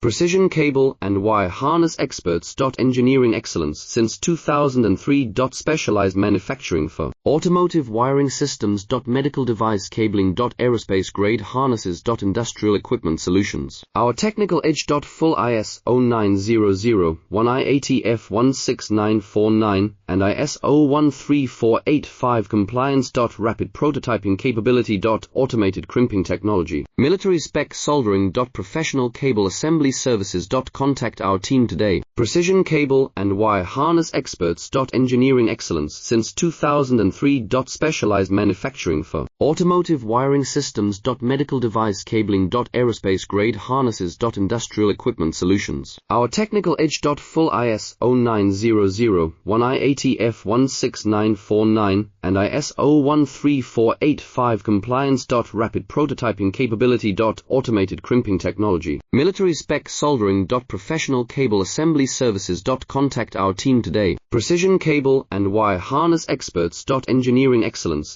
Precision cable and wire harness experts. Engineering excellence since 2003. Specialized manufacturing for automotive wiring systems. Medical device cabling. Aerospace grade harnesses. Industrial equipment solutions. Our technical edge. Full ISO 9001 IATF 16949 and ISO 13485 compliance. Rapid prototyping capability. Automated crimping technology. Military spec soldering. Professional cable assembly services. Contact our team today. Precision cable and wire harness experts. Engineering excellence since 2003. Specialized manufacturing for automotive wiring systems. Medical device cabling. Aerospace grade harnesses. Industrial equipment solutions. Our technical edge. Full ISO 9001 IATF 16949 and ISO 13485 compliance. Rapid prototyping capability. Automated crimping technology. Military spec soldering. Professional cable assembly services. Contact our team today. Precision cable and wire harness experts. Engineering excellence